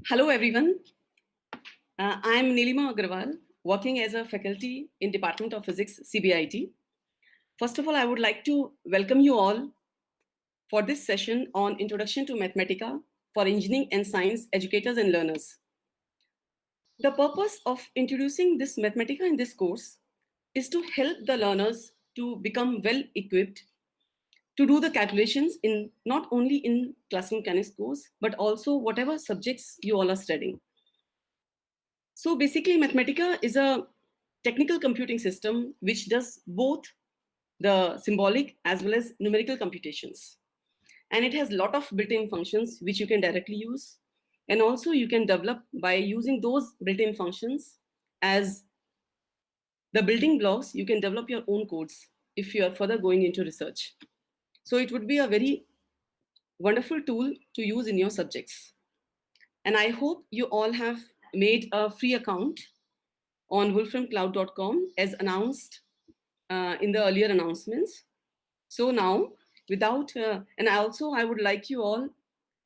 Hello, everyone. I'm Neelima Agarwal, working as a faculty in Department of Physics, CBIT. First of all, I would like to welcome you all for this session on Introduction to Mathematica for engineering and science educators and learners. The purpose of introducing this Mathematica in this course is to help the learners to become well equipped to do the calculations in not only in classroom mechanics course, but also whatever subjects you all are studying. So basically, Mathematica is a technical computing system which does both the symbolic as well as numerical computations. And it has a lot of built-in functions which you can directly use. And also you can develop by using those built-in functions as the building blocks, you can develop your own codes if you are further going into research. So it would be a very wonderful tool to use in your subjects. And I hope you all have made a free account on wolframcloud.com as announced in the earlier announcements. So now, and I would like you all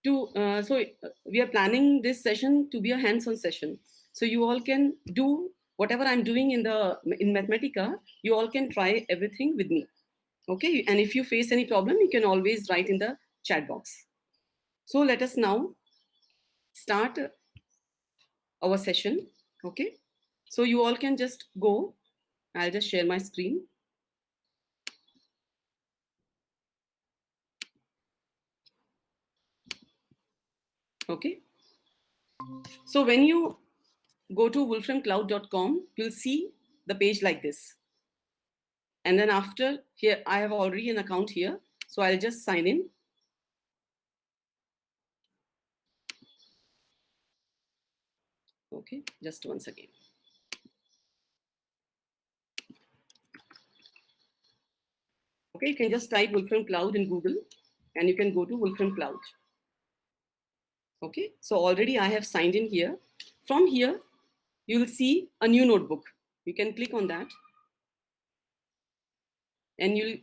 to, we are planning this session to be a hands-on session. So you all can do whatever I'm doing in Mathematica, you all can try everything with me. Okay, and if you face any problem, you can always write in the chat box. So let us now start our session. Okay, so you all can just go. I'll just share my screen. Okay. So when you go to wolframcloud.com, you'll see the page like this. And then after here, I have already an account here. So I'll just sign in. Okay, just once again. Okay, you can just type Wolfram Cloud in Google and you can go to Wolfram Cloud. Okay, so already I have signed in here. From here, you will see a new notebook. You can click on that and you'll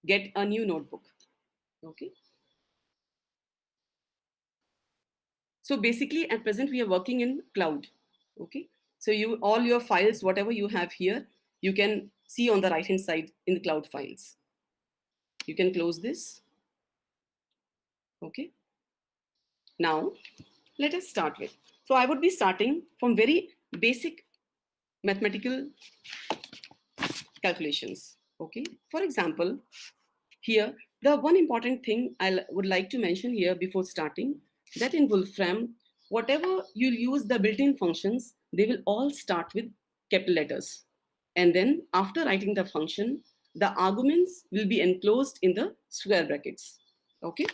get a new notebook. Okay. So basically at present we are working in cloud. Okay. So all your files, whatever you have here, you can see on the right hand side in the cloud files. You can close this. Okay. Now let us start with. So I would be starting from very basic mathematical calculations. Okay. For example, here, the one important thing I would like to mention here before starting, that in Wolfram, whatever you'll use the built-in functions, they will all start with capital letters. And then after writing the function, the arguments will be enclosed in the square brackets. Okay.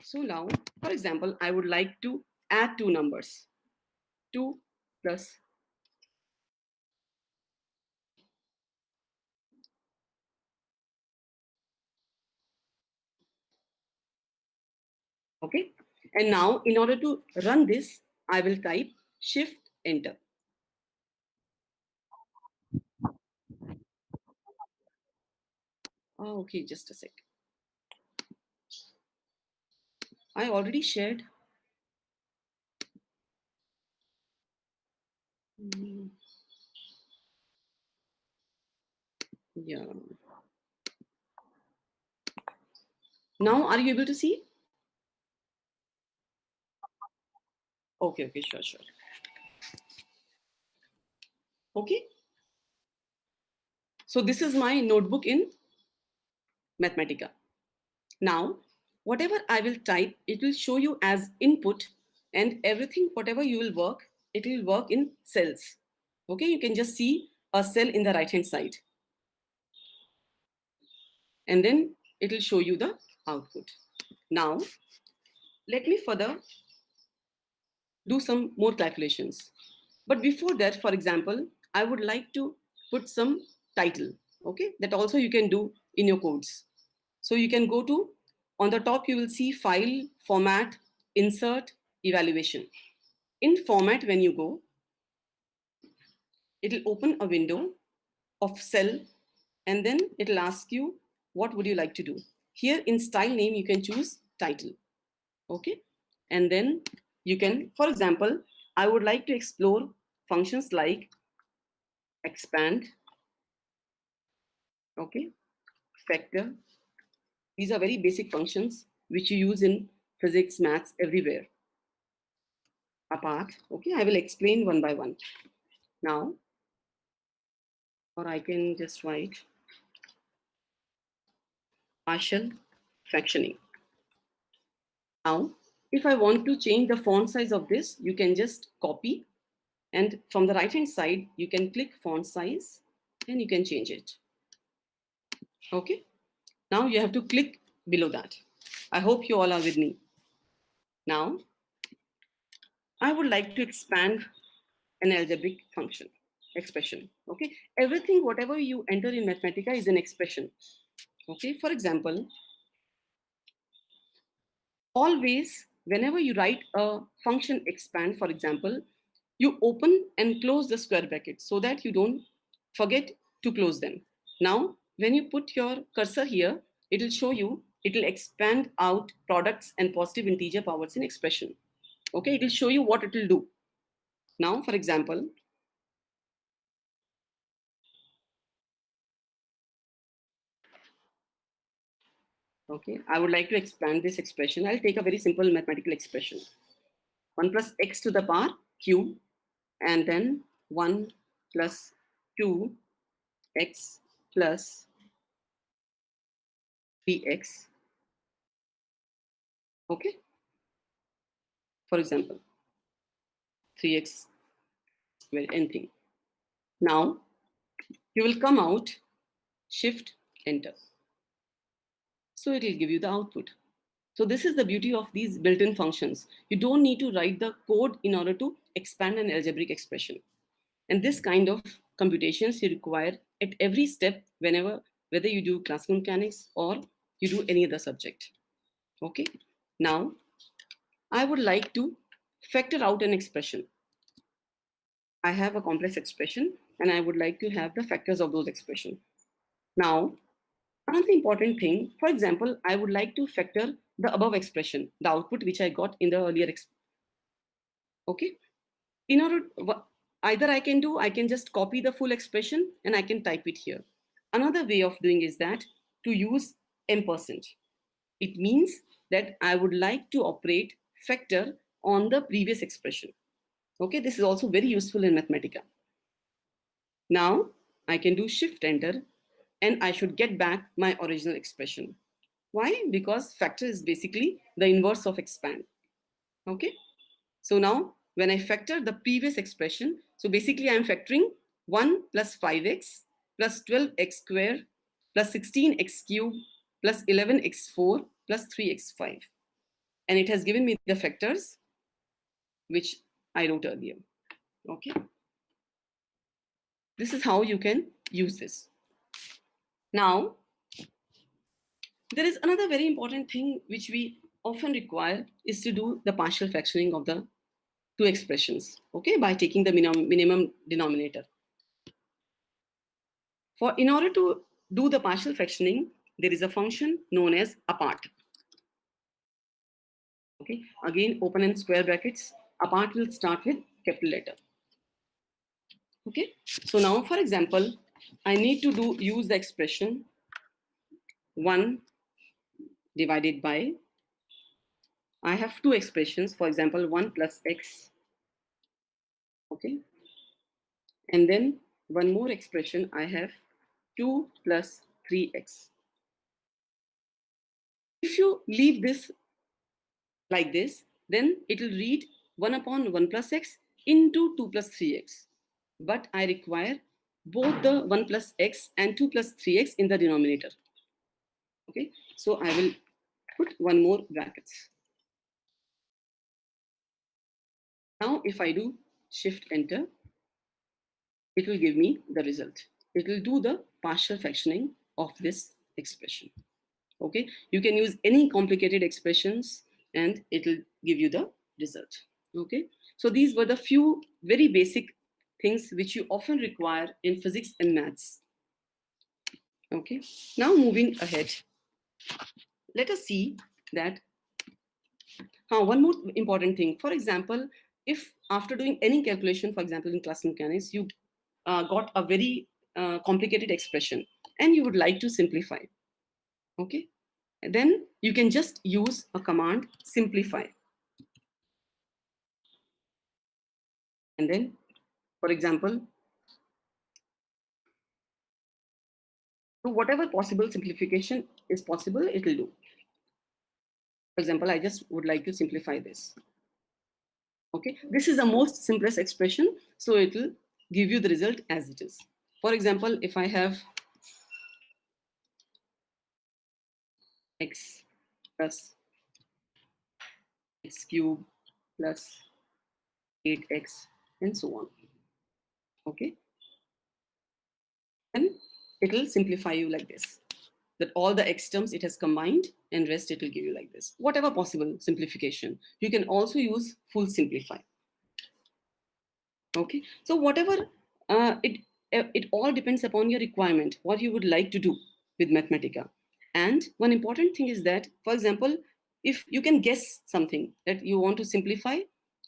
So now, for example, I would like to add two numbers, 2 plus. Okay. And now in order to run this, I will type Shift Enter. Oh, okay, just a sec. I already shared. Yeah. Now, are you able to see? Okay, okay, sure, sure. Okay. So this is my notebook in Mathematica. Now, whatever I will type, it will show you as input, and everything, whatever you will work, it will work in cells. Okay, you can just see a cell in the right hand side. And then it will show you the output. Now, let me further do some more calculations. But before that, for example, I would like to put some title, okay? That also you can do in your codes. So you can go to, on the top, you will see File, Format, Insert, Evaluation. In Format, when you go, it will open a window of cell, and then it will ask you, what would you like to do? Here in Style Name, you can choose Title, okay? And then you can, for example, I would like to explore functions like expand, okay, factor. These are very basic functions which you use in physics, maths, everywhere. Apart, okay, I will explain one by one. Now, or I can just write partial fractioning. Now, if I want to change the font size of this, you can just copy, and from the right hand side, you can click font size and you can change it. Okay. Now you have to click below that. I hope you all are with me. Now, I would like to expand an algebraic function, expression. Okay. Everything, whatever you enter in Mathematica is an expression. Okay. For example, always, whenever you write a function expand, for example, you open and close the square bracket so that you don't forget to close them. Now, when you put your cursor here, it will show you, it will expand out products and positive integer powers in expression. Okay, it will show you what it will do. Now, for example, okay, I would like to expand this expression. I'll take a very simple mathematical expression. 1 plus x to the power cube, and then 1 plus 2x plus 3x. Okay, for example, 3x square, anything. Now, you will come out, shift, enter. So it will give you the output. So this is the beauty of these built-in functions. You don't need to write the code in order to expand an algebraic expression. And this kind of computations you require at every step whenever, whether you do classical mechanics or you do any other subject. Okay. Now, I would like to factor out an expression. I have a complex expression and I would like to have the factors of those expressions. Now, another important thing, for example, I would like to factor the above expression, the output which I got in the earlier. Okay. In order, either I can just copy the full expression and I can type it here. Another way of doing is that to use ampersand. It means that I would like to operate factor on the previous expression. Okay, this is also very useful in Mathematica. Now I can do shift enter and I should get back my original expression. Why? Because factor is basically the inverse of expand. Okay, so now when I factor the previous expression, so basically I'm factoring 1 plus 5x plus 12x square plus 16x cube plus 11x4 plus 3x5. And it has given me the factors which I wrote earlier. Okay. This is how you can use this. Now, there is another very important thing which we often require is to do the partial fractioning of the two expressions, okay, by taking the minimum denominator. In order to do the partial fractioning, there is a function known as apart. Okay, again, open and square brackets. Apart will start with capital letter. Okay, so now, for example, I need to use the expression 1 divided by, I have two expressions, for example, 1 plus x, okay, and then one more expression, I have 2 plus 3x. If you leave this like this, then it will read 1 upon 1 plus x into 2 plus 3x. But I require both the 1 plus x and 2 plus 3x in the denominator. Okay, so I will put one more brackets. Now, if I do shift enter, it will give me the result. It will do the partial fractioning of this expression. Okay, you can use any complicated expressions and it will give you the result. Okay, so these were the few very basic things which you often require in physics and maths. Okay, now moving ahead, let us see that One more important thing. For example, if after doing any calculation, for example, in class mechanics, you got a very complicated expression and you would like to simplify, okay? Then you can just use a command simplify. And then, for example, so whatever possible simplification is possible, it will do. For example, I just would like to simplify this. Okay, this is the most simplest expression, so it will give you the result as it is. For example, if I have x plus x cube plus 8x and so on. Okay, and it will simplify you like this, that all the x terms it has combined and rest it will give you like this. Whatever possible simplification. You can also use full simplify. Okay, so whatever it all depends upon your requirement, what you would like to do with Mathematica. And one important thing is that, for example, if you can guess something that you want to simplify,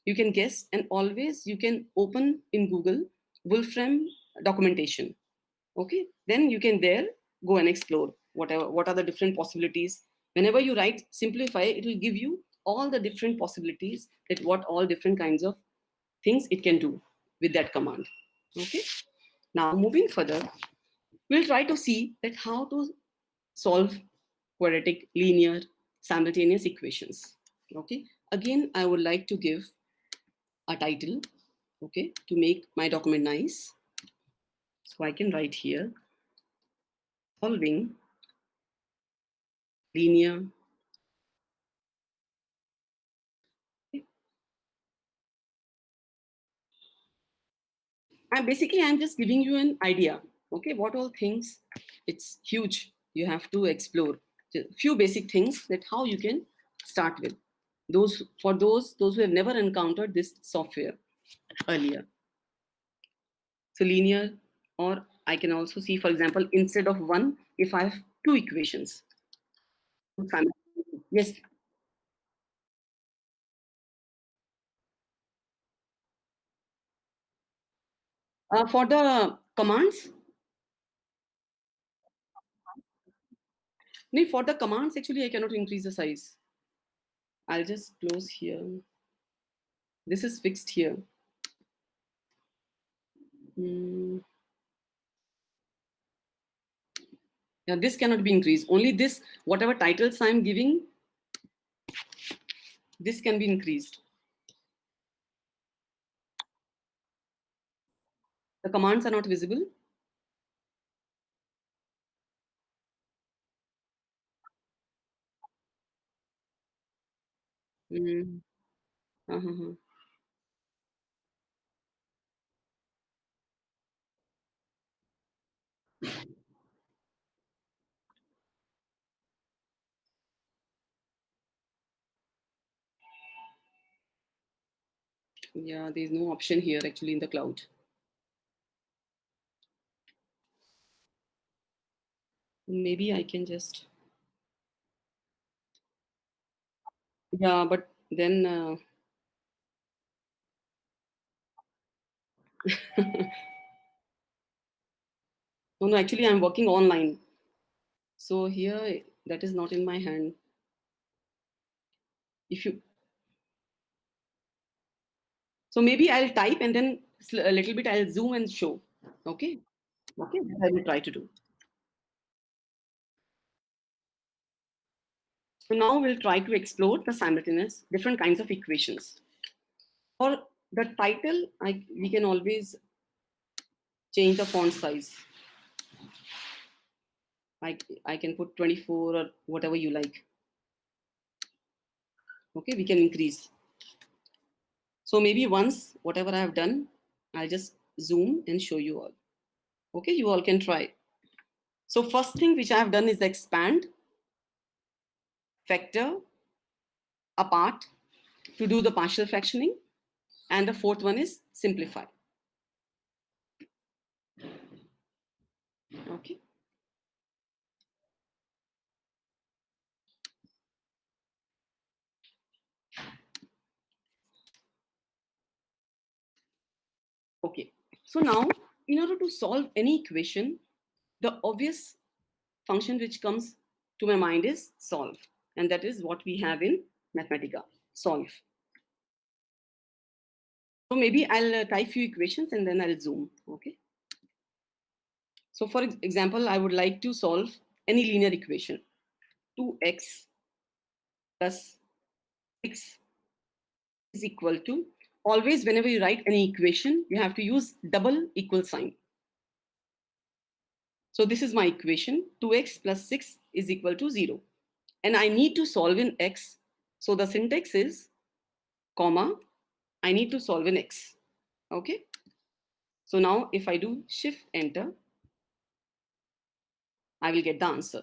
you can guess, and always you can open in Google Wolfram documentation. Okay, then you can there go and explore what are the different possibilities. Whenever you write simplify, it will give you all the different possibilities, that what all different kinds of things it can do with that command. Okay, now moving further, we'll try to see that how to solve quadratic linear simultaneous equations. Okay, again I would like to give a title, okay, to make my document nice. So I can write here solving linear. And basically, I'm just giving you an idea. Okay, what all things? It's huge. You have to explore a few basic things that how you can start with. Those who have never encountered this software earlier. So linear, or I can also see, for example, instead of one, if I have two equations. Yes. For the commands, no, for the commands, actually, I cannot increase the size. I'll just close here. This is fixed here. Hmm. Yeah, this cannot be increased. Only this, whatever titles I'm giving, this can be increased. The commands are not visible. Mm. Uh-huh. Yeah, there's no option here actually in the cloud. Maybe I can just, yeah, but then, no, actually I'm working online. So here, that is not in my hand. If you, so maybe I'll type and then a little bit I'll zoom and show. Okay. Okay, that I will try to do. So now we'll try to explore the simultaneous different kinds of equations. For the title, we can always change the font size. I can put 24 or whatever you like. Okay, we can increase. So maybe once, whatever I have done, I'll just zoom and show you all. Okay, you all can try. So first thing which I have done is expand, factor, apart to do the partial fractioning. And the fourth one is simplify. Okay. So now, in order to solve any equation, the obvious function which comes to my mind is solve. And that is what we have in Mathematica, solve. So maybe I'll type few equations and then I'll zoom, okay? So for example, I would like to solve any linear equation. 2x plus 6 is equal to, always whenever you write any equation, you have to use double equal sign. So this is my equation, 2x plus 6 is equal to 0. And I need to solve in x. So the syntax is, comma, I need to solve in x. Okay. So now if I do shift enter, I will get the answer.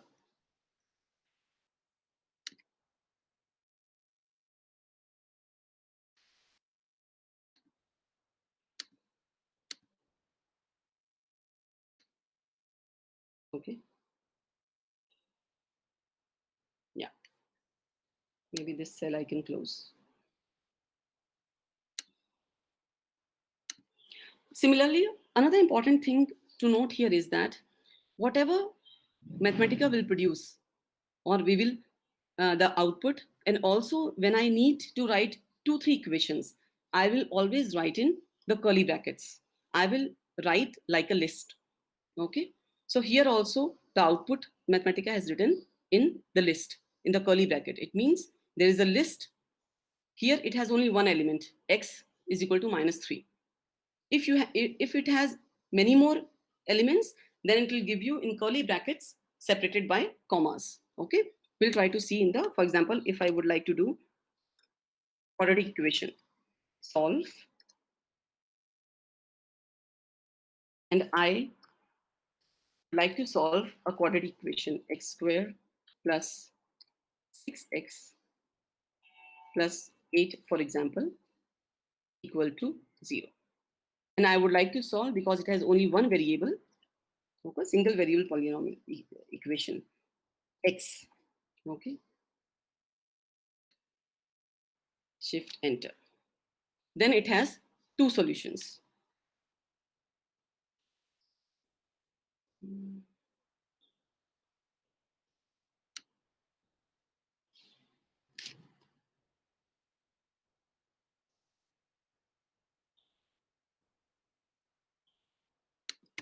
Okay. Yeah. Maybe this cell I can close. Similarly, another important thing to note here is that whatever Mathematica will produce, or we will the output, and also when I need to write 2-3 equations, I will always write in the curly brackets. I will write like a list. Okay. So here also the output Mathematica has written in the list, in the curly bracket. It means there is a list. Here it has only one element, x is equal to -3. If it has many more elements, then it will give you in curly brackets separated by commas. Okay, we'll try to see in the, for example, if I would like to do quadratic equation, solve, and I like to solve a quadratic equation, x squared plus 6x plus 8, for example, equal to 0. And I would like to solve because it has only one variable, okay, single variable polynomial equation, x. Okay, shift enter. Then it has two solutions.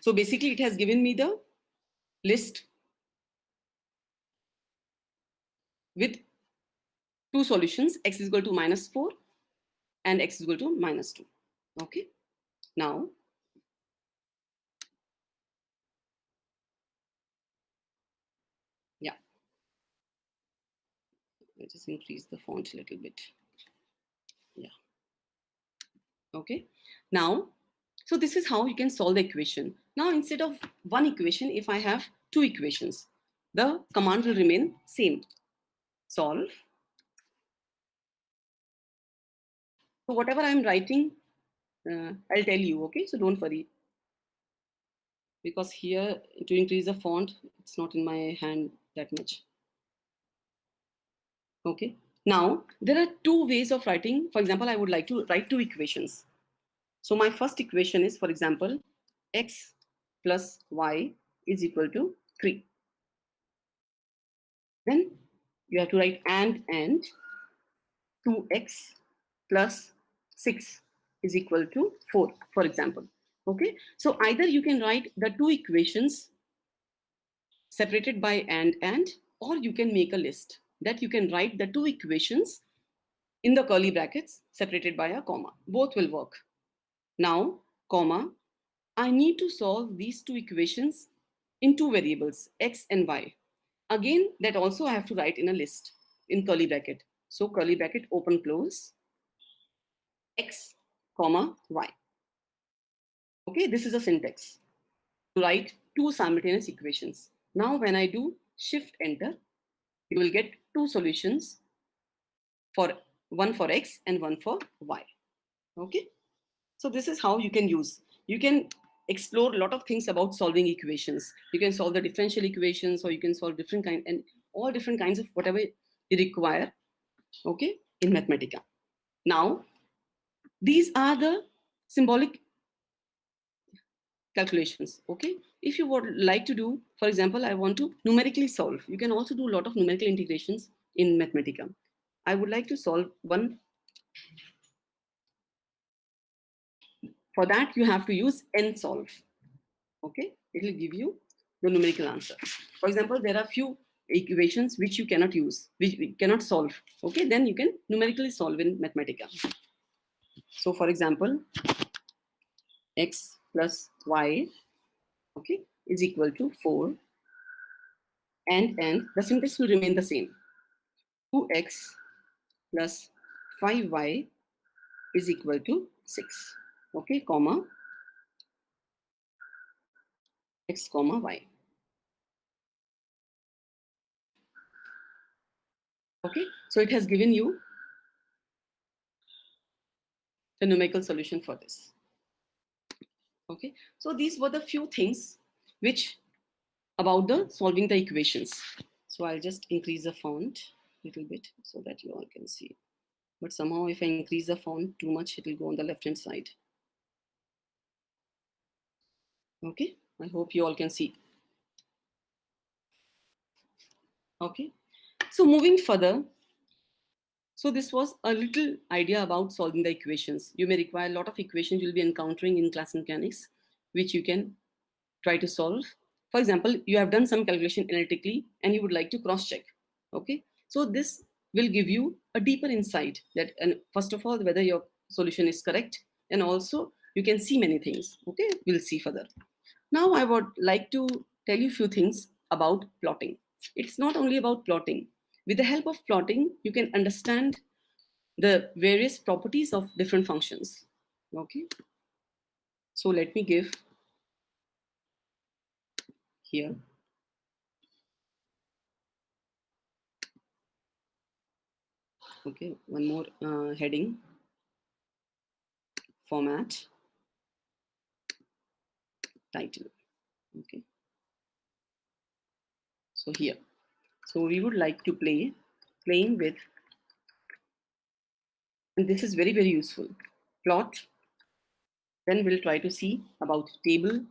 So basically it has given me the list with two solutions, x is equal to -4 and x is equal to -2. Okay, now yeah, I just increase the font a little bit. Yeah, okay. Now, so this is how you can solve the equation. Now instead of one equation, if I have two equations, the command will remain same, solve. So whatever I'm writing, I'll tell you, okay, so don't worry, because here to increase the font, it's not in my hand that much. Okay. Now, there are two ways of writing. For example, I would like to write two equations. So my first equation is, for example, x plus y is equal to 3. Then you have to write and 2x plus 6 is equal to 4, for example. Okay. So either you can write the two equations separated by and, or you can make a list that you can write the two equations in the curly brackets separated by a comma. Both will work. Now, comma, I need to solve these two equations in two variables, x and y. Again, that also I have to write in a list in curly bracket. So curly bracket open close, x, comma, y. Okay, this is a syntax to write two simultaneous equations. Now, when I do shift enter, you will get two solutions, for one for x and one for y. Okay, so this is how you can use. You can explore a lot of things about solving equations. You can solve the differential equations, or you can solve different kind and all different kinds of whatever you require. Okay, in Mathematica. Now, these are the symbolic calculations. Okay, if you would like to do, for example, I want to numerically solve, you can also do a lot of numerical integrations in Mathematica. I would like to solve one. For that, you have to use nsolve. Okay, it will give you the numerical answer. For example, there are few equations which you cannot use, which we cannot solve. Okay, then you can numerically solve in Mathematica. So, for example, x plus y, okay, is equal to 4, and the syntax will remain the same. 2x plus 5y is equal to 6. Okay, comma x comma y. Okay, so it has given you the numerical solution for this. Okay, so these were the few things which about the solving the equations. So I'll just increase the font a little bit so that you all can see. But somehow if I increase the font too much, it will go on the left hand side. Okay, I hope you all can see. Okay, so moving further. So this was a little idea about solving the equations. You may require a lot of equations you'll be encountering in class mechanics, which you can try to solve. For example, you have done some calculation analytically and you would like to cross check. Okay, so this will give you a deeper insight that, and first of all, whether your solution is correct, and also you can see many things. Okay, we'll see further. Now I would like to tell you a few things about plotting. It's not only about plotting. With the help of plotting, you can understand the various properties of different functions. Okay, so let me give here. Okay, one more heading, format, title. Okay, so here, so we would like to playing with, and this is very useful, plot. Then we'll try to see about table.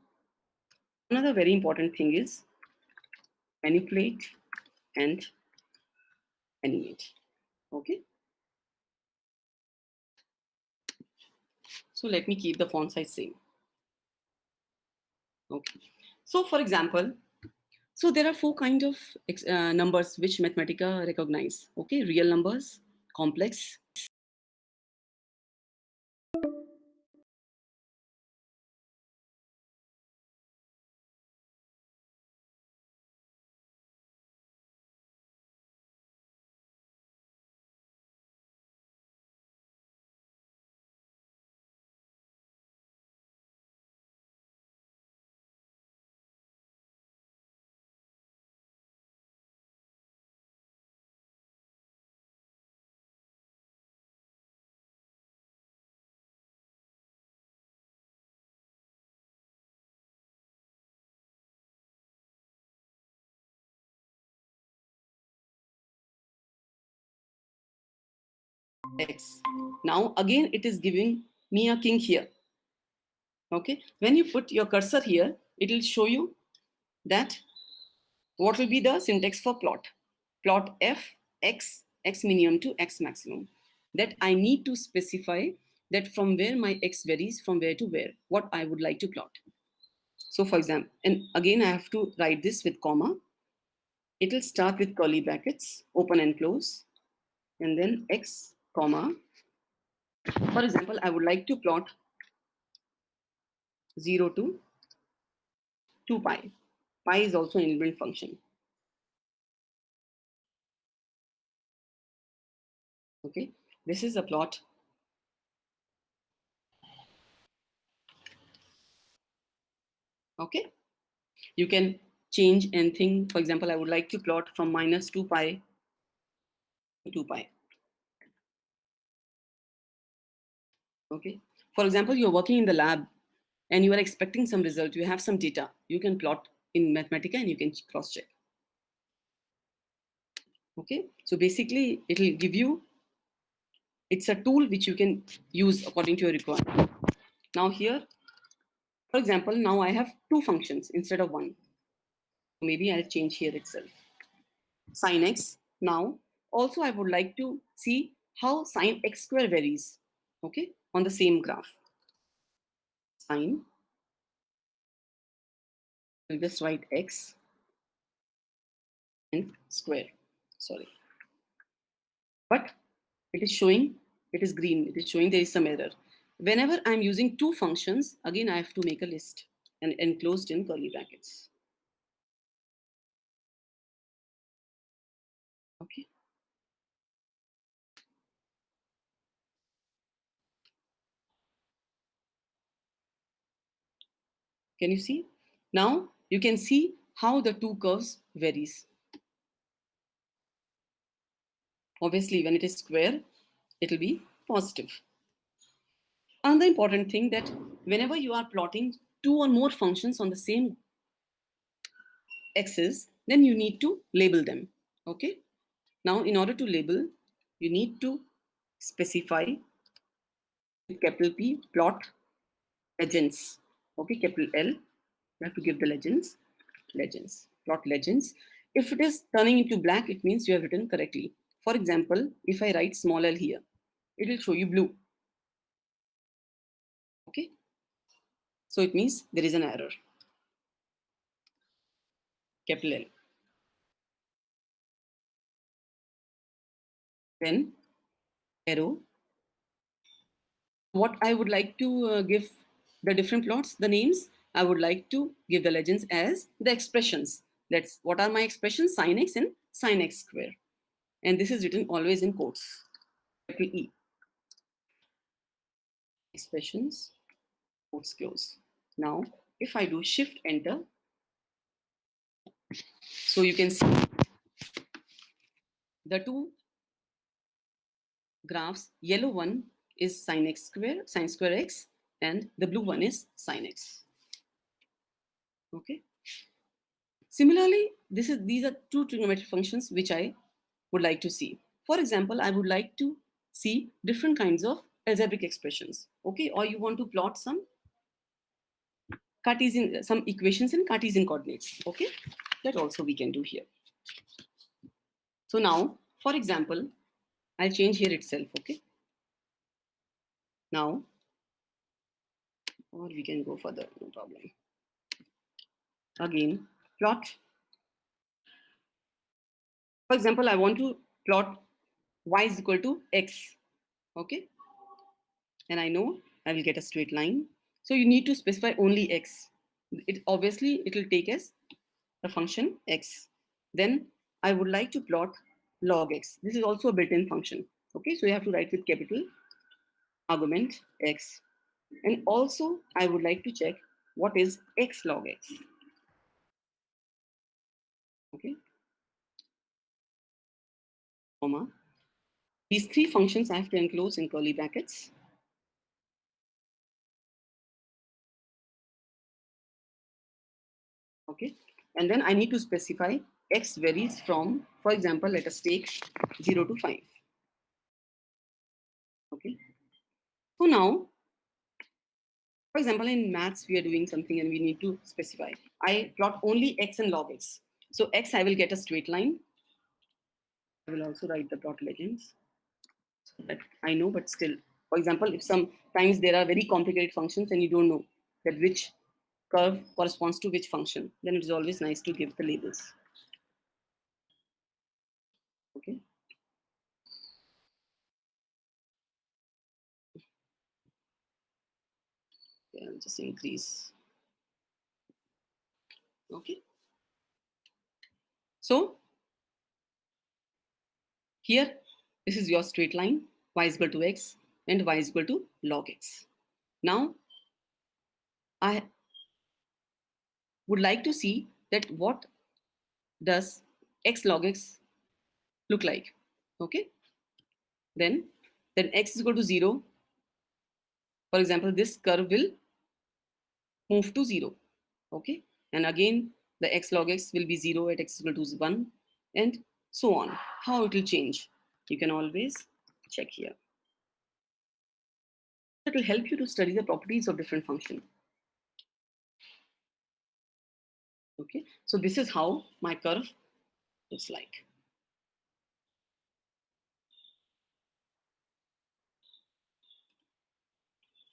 Another very important thing is manipulate and animate. Okay, so let me keep the font size same. Okay, so for example, so there are four kind of numbers which Mathematica recognize. Okay, real numbers, complex, x. Now again it is giving me a king here. Okay, when you put your cursor here, it will show you that what will be the syntax for plot. Plot f x minimum to x maximum. That I need to specify that from where my x varies, from where to where, what I would like to plot. So for example, and again I have to write this with comma. It will start with curly brackets, open and close, and then x comma. For example, I would like to plot 0 to 2 pi. Pi is also an inbuilt function. Okay, this is a plot. Okay, you can change anything. For example, I would like to plot from minus 2 pi to 2 pi. Okay, for example, you're working in the lab and you are expecting some result, you have some data, you can plot in Mathematica and you can cross check. Okay, so basically it will give you, it's a tool which you can use according to your requirement. Now here For example, now I have two functions instead of one. Maybe I'll change here itself. Sin x. Now, also I would like to see how sin x square varies, okay, on the same graph. Sin, I'll just write x and square, sorry. But it is showing, it is green, it is showing there is some error. Whenever I'm using two functions, again I have to make a list and enclosed in curly brackets. Okay. Can you see? Now you can see how the two curves varies. Obviously, when it is square, it will be positive. Another important thing that whenever you are plotting two or more functions on the same axis, then you need to label them. Okay. Now, in order to label, you need to specify with capital P plot legends. Okay, capital L. You have to give the legends. Legends. Plot legends. If it is turning into black, it means you have written correctly. For example, if I write small l here, it will show you blue. Okay. So it means there is an error. Capital L. Then arrow. What I would like to give the different plots, the names, I would like to give the legends as the expressions. That's what are my expressions, sin x and sin x square. And this is written always in quotes. Capital E. Expressions, quotes close. Now, if I do shift enter, so you can see the two graphs, yellow one is sin x square, sin square x, and the blue one is sin x. Okay. Similarly, these are two trigonometric functions which I would like to see. For example, I would like to see different kinds of algebraic expressions. Okay, or you want to plot some Cartesian, some equations in Cartesian coordinates. Okay, that also we can do here. So now, for example, I'll change here itself. Okay, now, or we can go further, no problem. Again, plot. For example, I want to plot y is equal to x. Okay, and I know I will get a straight line. So you need to specify only x. It obviously it will take as the function x. Then I would like to plot log x. This is also a built-in function. Okay, so you have to write with capital argument x. And also I would like to check what is x log x. Okay, comma. These three functions I have to enclose in curly brackets. Okay, and then I need to specify x varies from, for example, let us take 0 to 5. Okay, so now, for example, in maths, we are doing something and we need to specify. I plot only x and log x. So x, I will get a straight line. I will also write the plot legends so that I know, but still, for example, if sometimes there are very complicated functions and you don't know that which curve corresponds to which function, then it is always nice to give the labels. Okay. Yeah, I'll just increase. Okay. So here, this is your straight line, y is equal to x and y is equal to log x. Now, I would like to see that what does x log x look like. Okay. Then x is equal to 0. For example, this curve will move to 0. Okay. And again, the x log x will be 0 at x is equal to 1 and so on. How it will change, you can always check here. It will help you to study the properties of different functions. Okay, so this is how my curve looks like.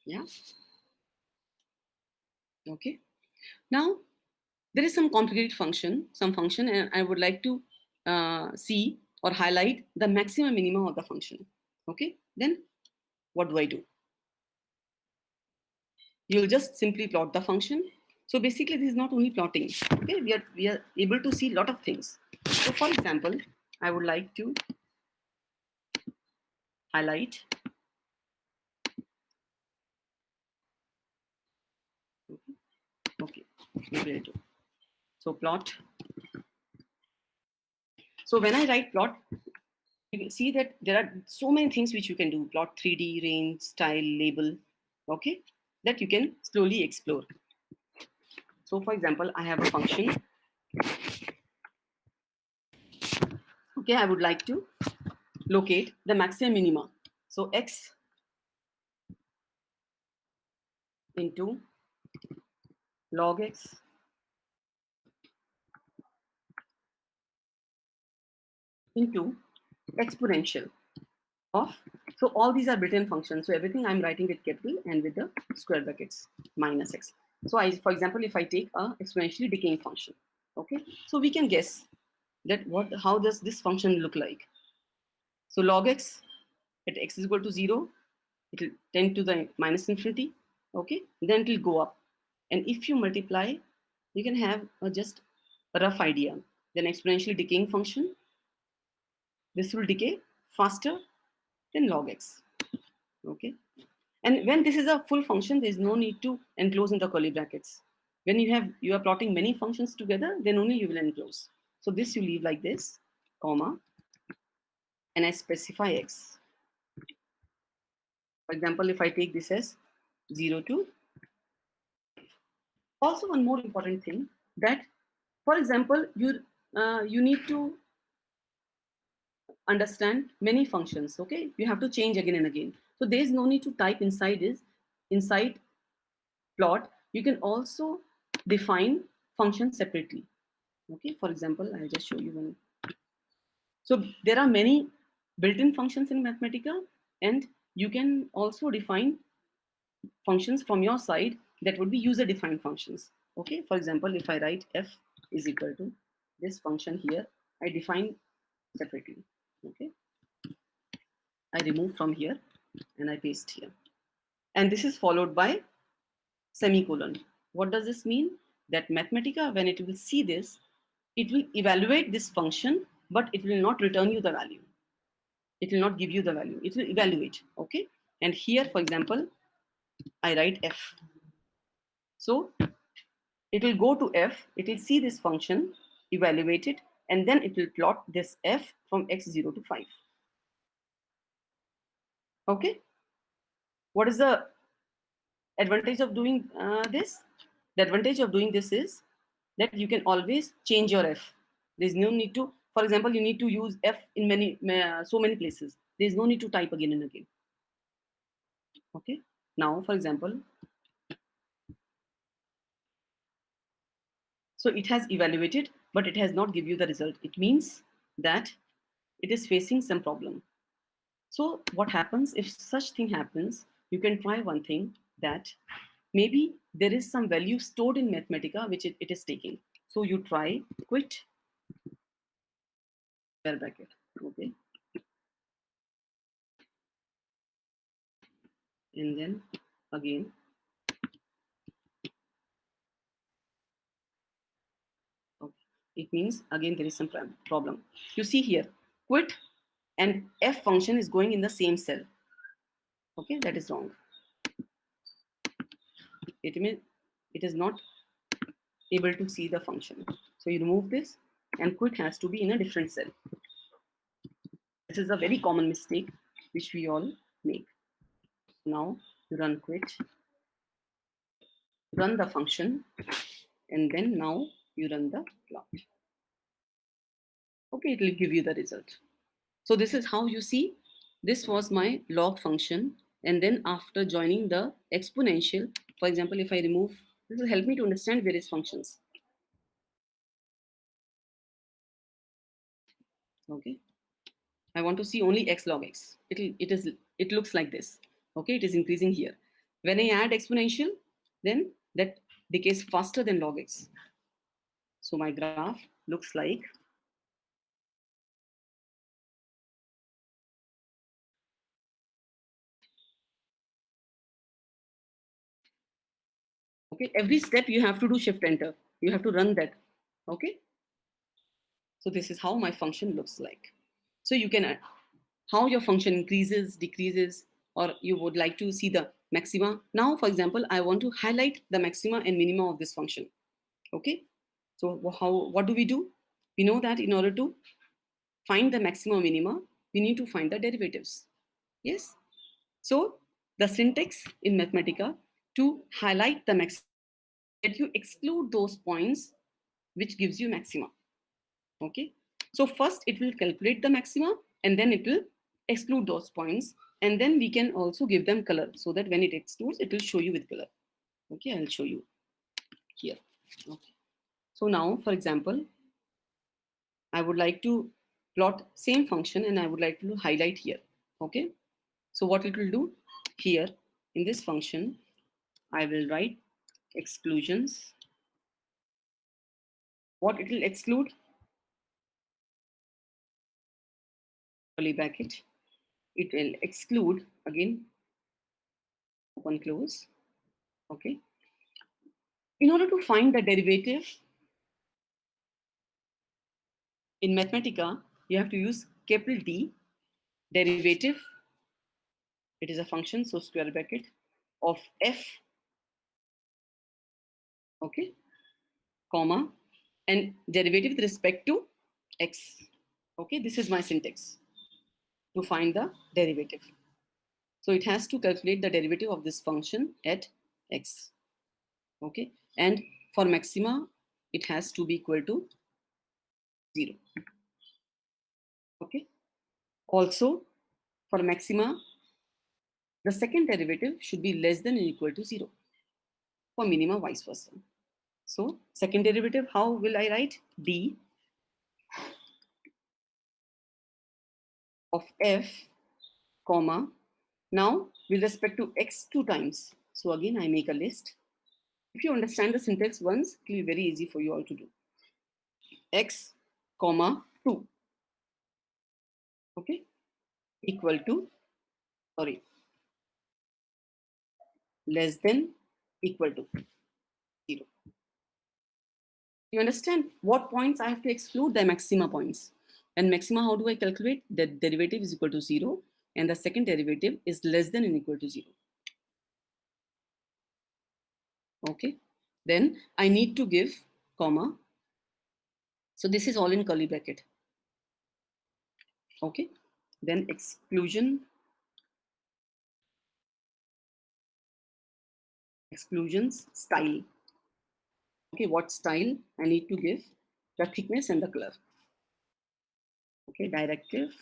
Yeah. Okay. Now there is some complicated function, and I would like to see or highlight the maximum minimum of the function. Okay. Then what do I do? You'll just simply plot the function. So basically, this is not only plotting. Okay, we are able to see a lot of things. So for example, I would like to highlight. Okay, okay. So plot. So when I write plot, you can see that there are so many things which you can do. Plot 3D, range, style, label. Okay, that you can slowly explore. So for example, I have a function. Okay, I would like to locate the maximum minima. So x into log x into exponential of, so all these are built-in functions. So everything I'm writing with capital and with the square brackets minus x. So I, for example, if I take a exponentially decaying function, okay, so we can guess that how does this function look like. So log x at x is equal to 0, it will tend to the minus infinity, okay, then it will go up. And if you multiply, you can have just a rough idea. Then exponentially decaying function, this will decay faster than log x, okay. And when this is a full function, there is no need to enclose in the curly brackets. When you are plotting many functions together, then only you will enclose. So this you leave like this, comma, and I specify x. For example, if I take this as 0 to, also one more important thing, that for example, you need to understand many functions. Okay, you have to change again and again. So there is no need to type inside plot. You can also define functions separately. Okay, for example, I'll just show you one. So there are many built-in functions in Mathematica, and you can also define functions from your side that would be user-defined functions. Okay, for example, if I write f is equal to this function here, I define separately. Okay, I remove from here and I paste here. And this is followed by semicolon. What does this mean? That Mathematica, when it will see this, it will evaluate this function, but it will not return you the value. It will not give you the value. It will evaluate. Okay. And here, for example, I write f. So it will go to f, it will see this function, evaluate it, and then it will plot this f from x0 to 5. Okay. What is the advantage of doing this? The advantage of doing this is that you can always change your f. There's no need to, for example, you need to use f in so many places. There's no need to type again and again. Okay. Now, for example, so it has evaluated, but it has not give you the result. It means that it is facing some problem. So what happens if such thing happens? You can try one thing, that maybe there is some value stored in Mathematica which it is taking. So you try quit square bracket. Okay. And then again, okay. It means again there is some problem. You see here, quit and f function is going in the same cell. Okay, that is wrong. It means it is not able to see the function. So you remove this, and quit has to be in a different cell. This is a very common mistake which we all make. Now you run quit, run the function, and then now you run the plot. Okay, it will give you the result. So this is how you see, this was my log function. And then after joining the exponential, for example, if I remove, this will help me to understand various functions. Okay, I want to see only x log x. It looks like this. Okay, it is increasing here. When I add exponential, then that decays faster than log x. So my graph looks like okay. Every step you have to do shift enter. You have to run that. Okay. So this is how my function looks like. So you can how your function increases, decreases, or you would like to see the maxima. Now, for example, I want to highlight the maxima and minima of this function. Okay. So what do? We know that in order to find the maxima minima, we need to find the derivatives. Yes. So the syntax in Mathematica to highlight the maxima, that you exclude those points which gives you maxima. Okay. So first it will calculate the maxima and then it will exclude those points, and then we can also give them color so that when it excludes, it will show you with color. Okay, I'll show you here. Okay. So now, for example, I would like to plot same function and I would like to highlight here. Okay. So what it will do here in this function, I will write exclusions. What it will exclude? Curly bracket. It will exclude again, open close. Okay. In order to find the derivative in Mathematica, you have to use capital D, derivative. It is a function, so square bracket of f, okay, comma, and derivative with respect to x. Okay, this is my syntax to find the derivative. So it has to calculate the derivative of this function at x. Okay, and for maxima, it has to be equal to 0. Okay, also for maxima, the second derivative should be less than or equal to 0. For minima, vice versa. So second derivative, how will I write? D of f, comma. Now with respect to x 2 times. So again, I make a list. If you understand the syntax once, it will be very easy for you all to do. X, comma 2. Okay, equal to, sorry, less than, equal to 0. You understand what points I have to exclude? The maxima points. And maxima, how do I calculate? The derivative is equal to 0 and the second derivative is less than or equal to 0. Okay, then I need to give comma. So this is all in curly bracket. Okay, then exclusions style. Okay, what style I need to give? The thickness and the color. Okay, directive,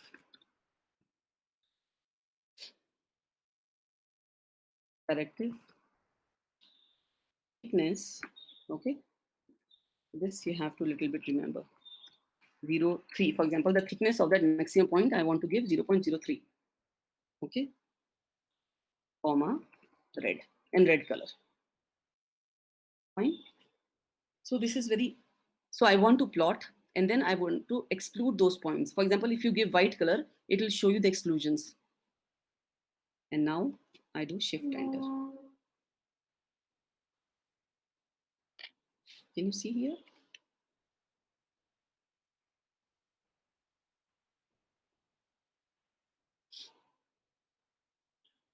thickness. Okay, this you have to little bit remember. 0.3, for example, the thickness of that maximum point I want to give 0.03. Okay, comma, red, and red color. Fine. So this is very, so I want to plot and then I want to exclude those points. For example, if you give white color, it will show you the exclusions. And now I do shift enter. Can you see here?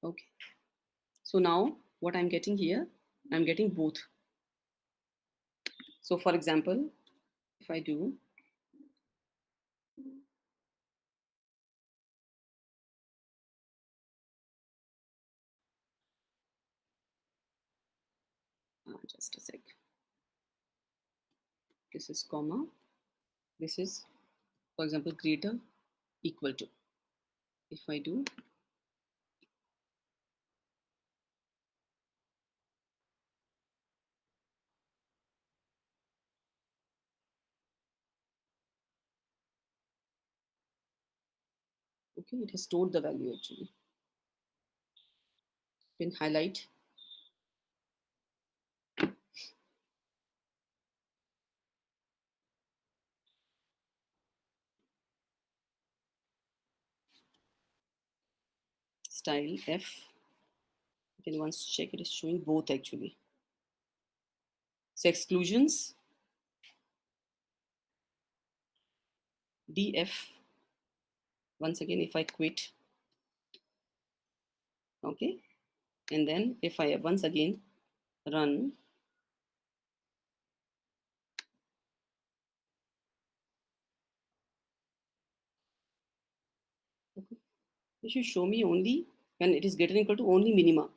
Okay. So now what I'm getting here, I'm getting both. So for example, if I do just a sec. This is comma. This is, for example, greater, equal to. If I do Okay, it has stored the value actually. You can highlight. Style F. You can once check, it is showing both actually. So exclusions, DF. Once again, if I quit, okay, and then if I once again run, okay, it should show me only when it is greater than equal to only minima.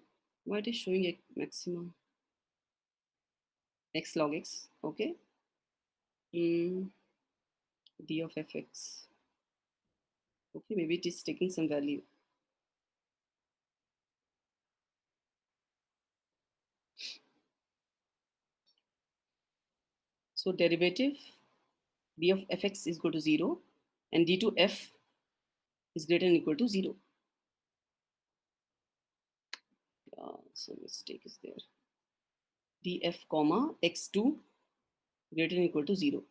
Why it is showing a maximum? X log X, okay. D of fx. Okay, maybe it is taking some value. So derivative d of fx is equal to 0 and d to f is greater than equal to 0. Some mistake is there. df comma x2 greater than equal to 0.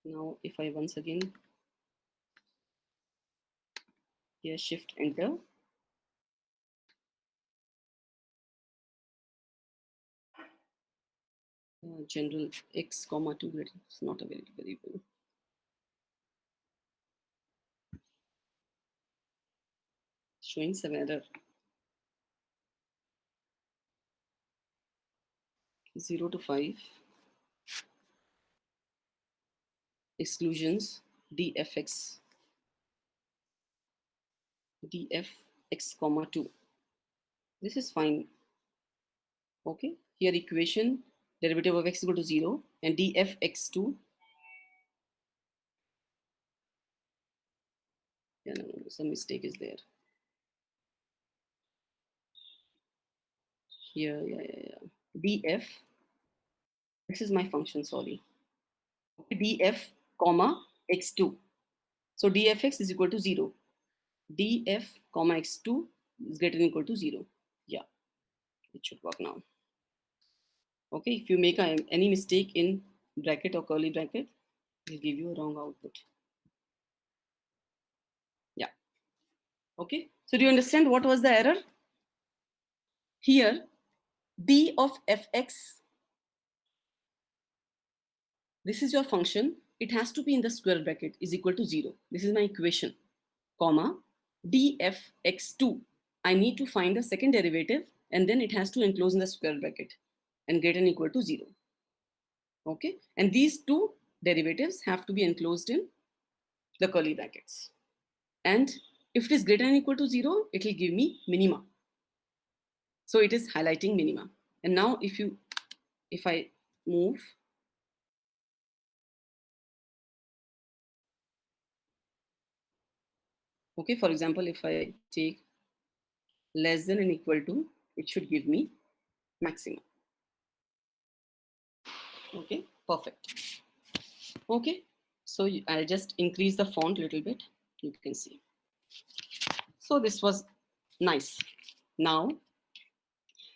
Now if I once again here shift enter, general x comma 2 greater is not a variable. Showing some error. 0 to 5. Exclusions dfx dfx comma 2. This is fine. Okay, here equation derivative of x equal to 0 and df x2. Yeah, no, some mistake is there. Here, yeah. df, this is my function, sorry. df comma x2. So dfx is equal to 0. df comma x2 is greater than equal to 0. Yeah, it should work now. Okay, if you make any mistake in bracket or curly bracket, it will give you a wrong output. Yeah. Okay, so do you understand what was the error? Here, d of fx, this is your function. It has to be in the square bracket is equal to 0. This is my equation, comma, dfx2. I need to find the second derivative and then it has to enclose in the square bracket and greater than equal to 0. Okay, and these two derivatives have to be enclosed in the curly brackets. And if it is greater than equal to 0, it will give me minima. So it is highlighting minima. And now if I move, okay, for example, if I take less than and equal to, it should give me maximum. Okay, perfect. Okay, so I'll just increase the font a little bit. You can see. So this was nice. Now,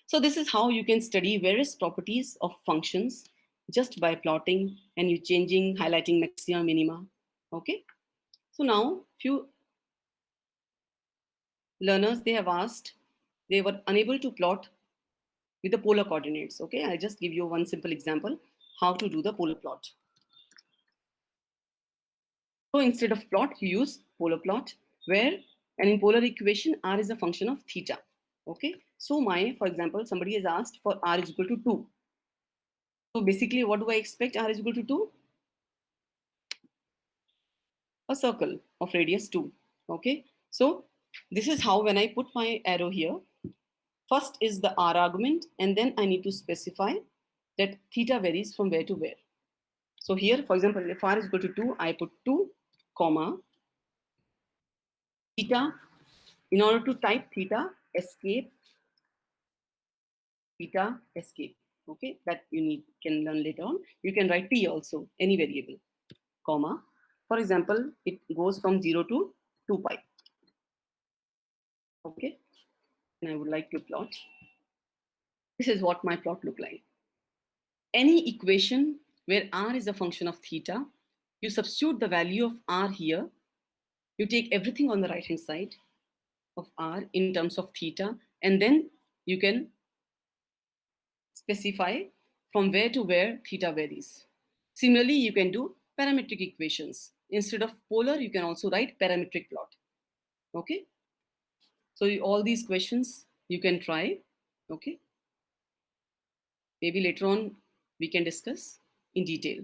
so this is how you can study various properties of functions just by plotting and you changing, highlighting maxima, minima. Okay, so now few learners, they have asked, they were unable to plot with the polar coordinates. Okay, I'll just give you one simple example how to do the polar plot. So instead of plot, you use polar plot, where and in polar equation, r is a function of theta. Okay, so for example, somebody has asked for r is equal to 2. So basically, what do I expect r is equal to 2? A circle of radius 2. Okay, so this is how when I put my arrow here, first is the r argument, and then I need to specify that theta varies from where to where. So here, for example, if r is equal to 2, I put 2, comma, theta. In order to type theta, escape, theta, escape. Okay, that you can learn later on. You can write t also, any variable. comma. For example, it goes from 0 to 2 pi. Okay, and I would like to plot. This is what my plot look like. Any equation where r is a function of theta, you substitute the value of r here. You take everything on the right hand side of r in terms of theta, and then you can specify from where to where theta varies. Similarly, you can do parametric equations. Instead of polar, you can also write parametric plot. Okay. So all these questions you can try. Okay. Maybe later on we can discuss in detail.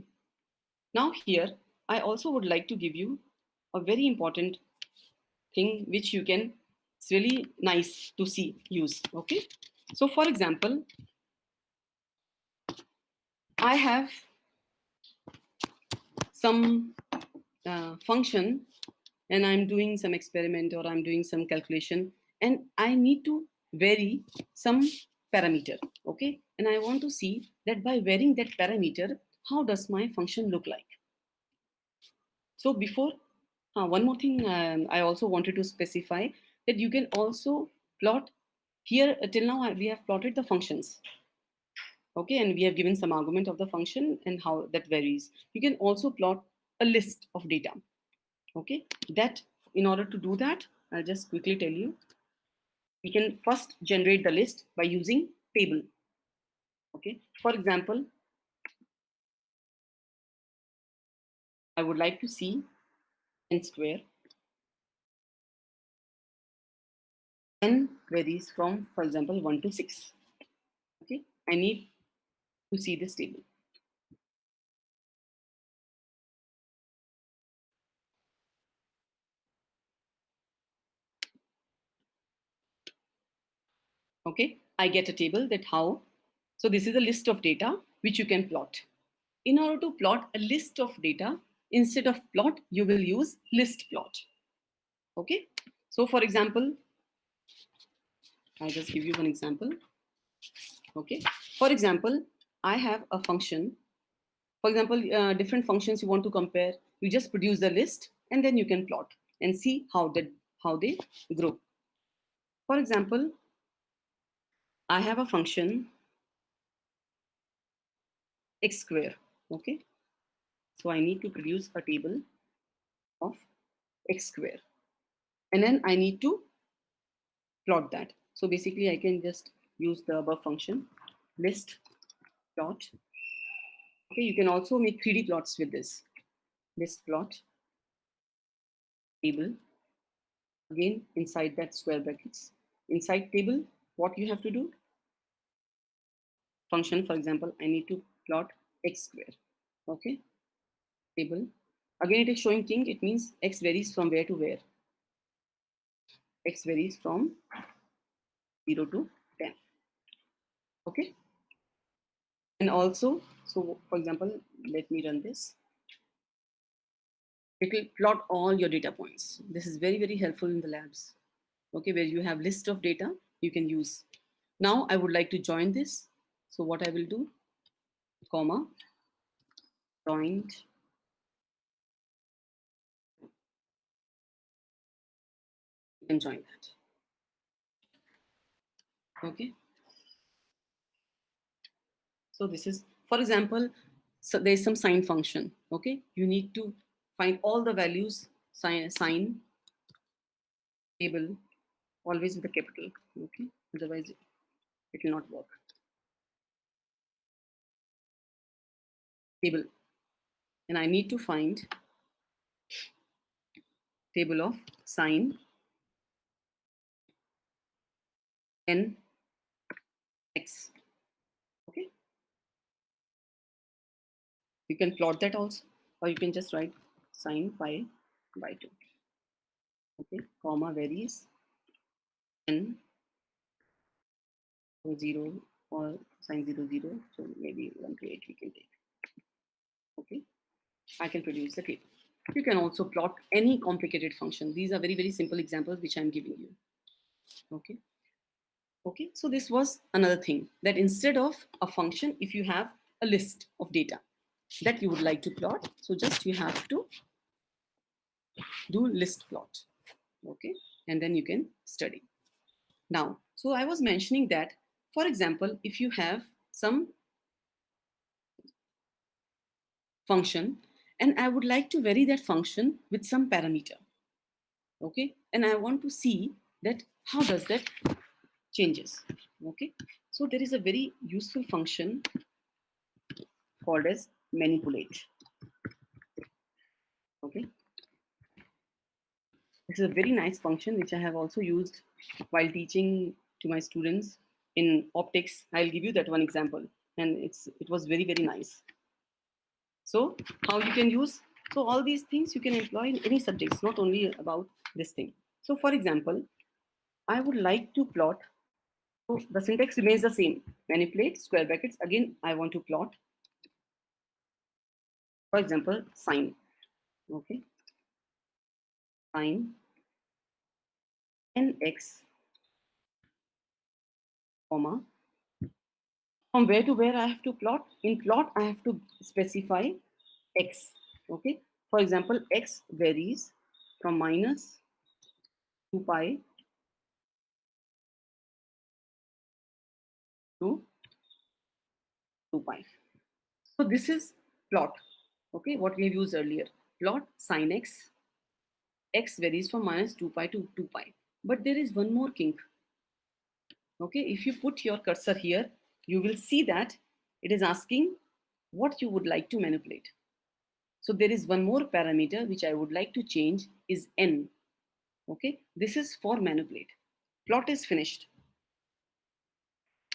Now here, I also would like to give you a very important thing which you can, it's really nice to see, use. Okay. So for example, I have some function and I'm doing some experiment or I'm doing some calculation and I need to vary some parameter. Okay. And I want to see that by varying that parameter, how does my function look like? So before, one more thing I also wanted to specify that you can also plot here. Till now, we have plotted the functions. Okay, and we have given some argument of the function and how that varies. You can also plot a list of data. Okay, that in order to do that, I'll just quickly tell you. We can first generate the list by using table. Okay, for example, I would like to see n square. N varies from, for example, 1 to 6. Okay, I need to see this table. Okay, I get a table that how, so this is a list of data which you can plot. In order to plot a list of data, instead of plot, you will use list plot. Okay, so for example, I'll just give you one example. Okay, for example, I have a function. For example, different functions you want to compare, you just produce the list and then you can plot and see how they grow. For example, I have a function x square. Okay, so I need to produce a table of x square and then I need to plot that. So basically I can just use the above function list plot. Okay, you can also make 3D plots with this list plot table. Again, inside that square brackets, inside table, what you have to do, function, for example, I need to plot x square. Okay, table. Again, it is showing king. It means x varies from where to where. X varies from 0 to 10. Okay. And also, so for example, let me run this. It will plot all your data points. This is very, very helpful in the labs. Okay, where you have list of data you can use. Now I would like to join this. So what I will do, comma, joined. You can join that. Okay. So this is, for example, so there's some sign function. Okay, you need to find all the values, sign table, always with a capital. Okay, otherwise it will not work. Table, and I need to find table of sin n x. Okay, you can plot that also, or you can just write sin pi by 2. Okay, comma varies n 0 or sin 0 0. So maybe 1 to 8 we can take. Okay, I can produce the table. You can also plot any complicated function. These are very, very simple examples which I'm giving you. Okay. Okay, so this was another thing that instead of a function, if you have a list of data, that you would like to plot. So just you have to do list plot. Okay, and then you can study. Now, so I was mentioning that, for example, if you have some function and I would like to vary that function with some parameter. Okay, and I want to see that how does that changes. Okay, so there is a very useful function called as manipulate. Okay, this is a very nice function which I have also used while teaching to my students in optics. I'll give you that one example, and it was very, very nice. So how you can use, so all these things you can employ in any subjects, not only about this thing. So for example, I would like to plot, so the syntax remains the same, manipulate, square brackets. Again, I want to plot, for example, sine. Okay, sine nx, comma, from where to where I have to plot. In plot, I have to specify x. Okay, for example, x varies from minus 2 pi to 2 pi. So this is plot. Okay, what we have used earlier. Plot sin x. X varies from minus 2 pi to 2 pi. But there is one more kink. Okay, if you put your cursor here, you will see that it is asking what you would like to manipulate. So there is one more parameter which I would like to change is n. Okay, this is for manipulate. Plot is finished.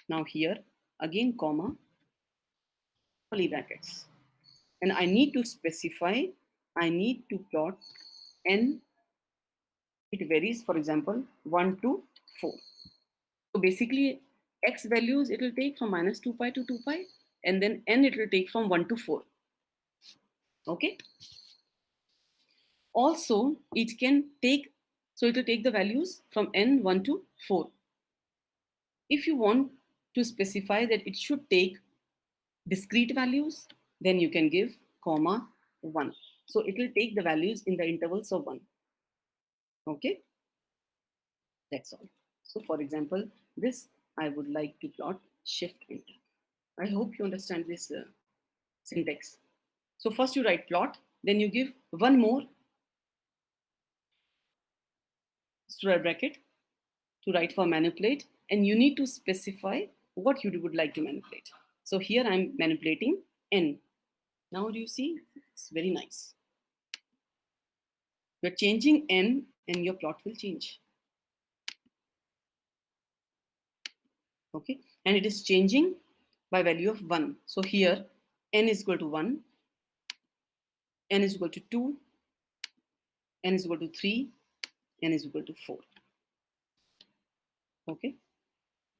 Now here, again, comma, curly brackets. And I need to specify, I need to plot n. It varies, for example, 1 to 4. So basically, x values it will take from minus 2 pi to 2 pi, and then n it will take from 1 to 4. Okay. Also, it can take, so it will take the values from n 1 to 4. If you want to specify that it should take discrete values, then you can give comma 1. So it will take the values in the intervals of 1. Okay, that's all. So for example, this I would like to plot shift enter. I hope you understand this syntax. So first you write plot, then you give one more square bracket to write for manipulate, and you need to specify what you would like to manipulate. So here I'm manipulating n. Now do you see? It's very nice. You're changing n and your plot will change. Okay, and it is changing by value of 1. So here n is equal to 1, n is equal to 2, n is equal to 3, n is equal to 4. Okay,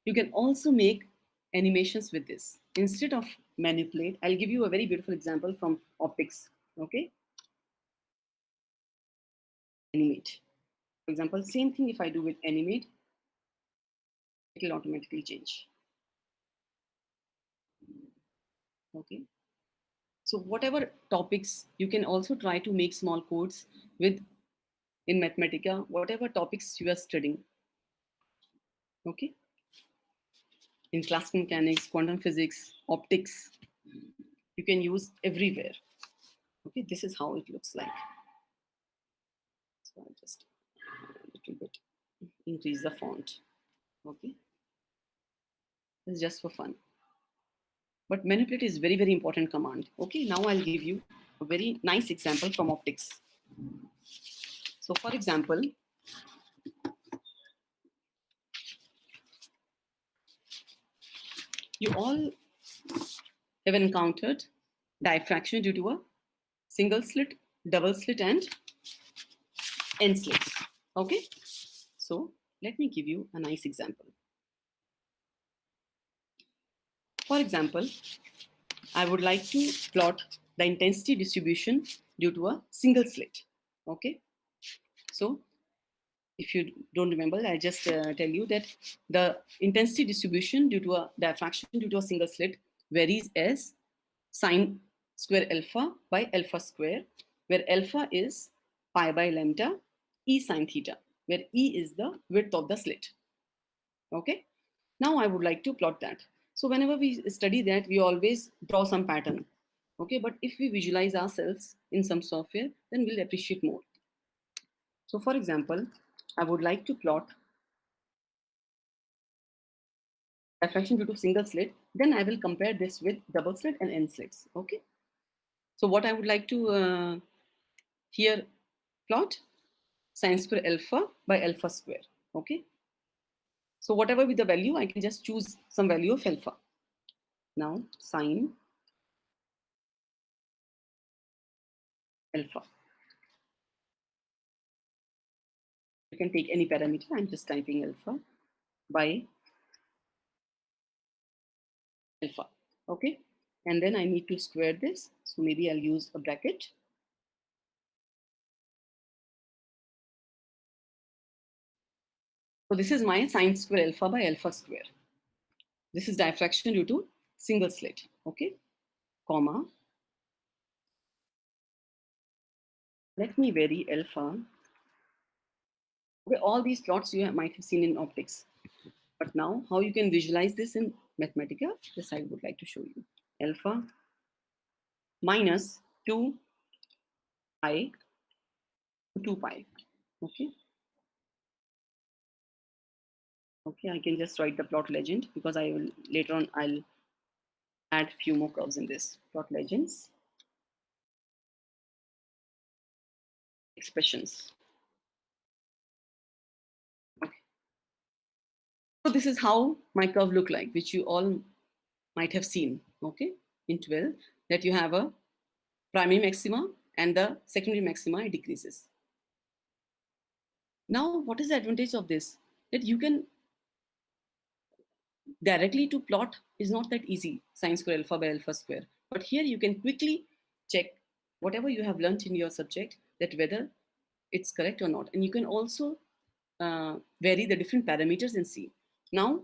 you can also make animations with this. Instead of manipulate, I'll give you a very beautiful example from optics. Okay, animate. For example, same thing if I do with animate, it will automatically change. Okay, so whatever topics, you can also try to make small codes with in Mathematica, whatever topics you are studying. Okay, in classical mechanics, quantum physics, optics, you can use everywhere. Okay, this is how it looks like. So I'll just a little bit increase the font. Okay, this is just for fun. But manipulate is very, very important command. Okay, now I'll give you a very nice example from optics. So for example, you all have encountered diffraction due to a single slit, double slit, and end slits. Okay, so let me give you a nice example. For example, I would like to plot the intensity distribution due to a single slit. Okay, so if you don't remember, I'll just tell you that the intensity distribution due to a diffraction due to a single slit varies as sine square alpha by alpha square, where alpha is pi by lambda e sine theta, where e is the width of the slit. Okay. Now I would like to plot that. So whenever we study that, we always draw some pattern. Okay, but if we visualize ourselves in some software, then we'll appreciate more. So for example, I would like to plot diffraction due to single slit. Then I will compare this with double slit and N slits. Okay. So what I would like to here plot sine square alpha by alpha square. Okay. So whatever be the value, I can just choose some value of alpha. Now sine alpha. You can take any parameter. I'm just typing alpha by alpha. Okay. And then I need to square this. So maybe I'll use a bracket. So this is my sine square alpha by alpha square. This is diffraction due to single slit. Okay. Comma. Let me vary alpha. Okay, all these plots you might have seen in optics. But now how you can visualize this in Mathematica, this I would like to show you. Alpha minus 2 pi to 2 pi. Okay. Okay, I can just write the plot legend because I will later on I'll add few more curves in this. Plot legends. Expressions. Okay. So this is how my curve look like, which you all might have seen, okay, in 12, that you have a primary maxima and the secondary maxima decreases. Now, what is the advantage of this? That you can directly to plot is not that easy, sine square alpha by alpha square. But here you can quickly check whatever you have learned in your subject, that whether it's correct or not. And you can also vary the different parameters and see. Now,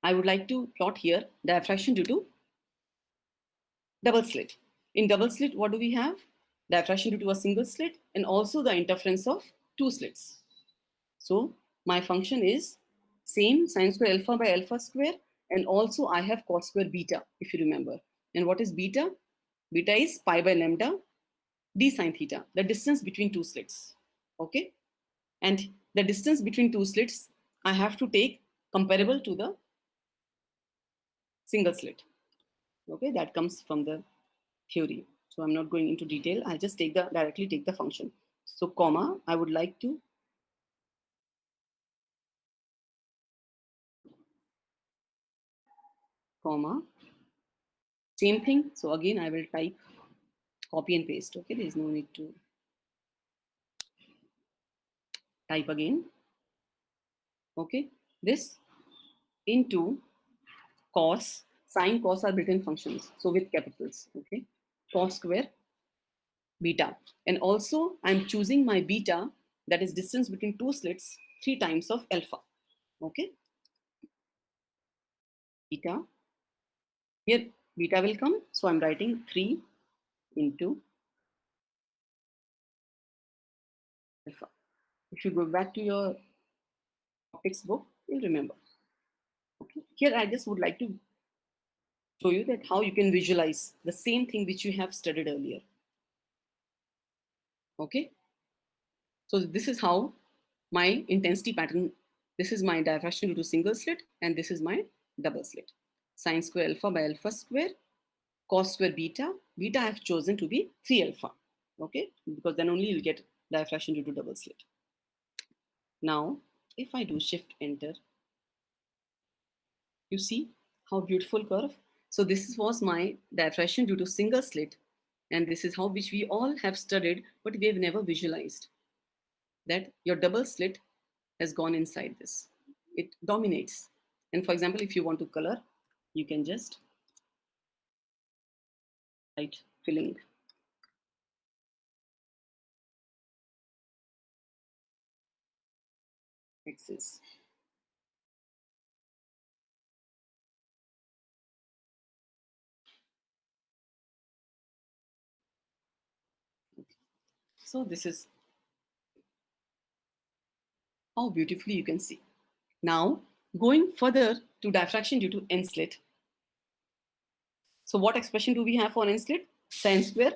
I would like to plot here diffraction due to double slit. In double slit, what do we have? Diffraction due to a single slit and also the interference of two slits. So my function is same sine square alpha by alpha square, and also I have cos square beta, if you remember. And what is beta? Beta is pi by lambda d sine theta, the distance between two slits. Okay. And the distance between two slits, I have to take comparable to the single slit. Okay, that comes from the theory. So I'm not going into detail. I'll just directly take the function. So comma, I would like to comma, same thing. So again, I will type copy and paste. Okay, there is no need to type again. Okay, this into cos, sine, cos are built-in functions. So with capitals. Okay, cos square beta. And also I'm choosing my beta, that is distance between two slits, 3 times of alpha. Okay, beta. Here beta will come. So I'm writing 3 into alpha. If you go back to your topics book, you'll remember. Okay. Here I just would like to show you that how you can visualize the same thing which you have studied earlier. Okay. So this is how my intensity pattern, this is my diffraction due to single slit, and this is my double slit. Sine square alpha by alpha square, cos square beta. Beta I have chosen to be 3 alpha. Okay, because then only you'll get diffraction due to double slit. Now, if I do shift enter, you see how beautiful curve. So this was my diffraction due to single slit, and this is how which we all have studied, but we have never visualized that your double slit has gone inside this. It dominates. And for example, if you want to color, you can just write filling. Axis. So this is how beautifully you can see. Now, going further to diffraction due to n slit. So what expression do we have for n slit? Sin square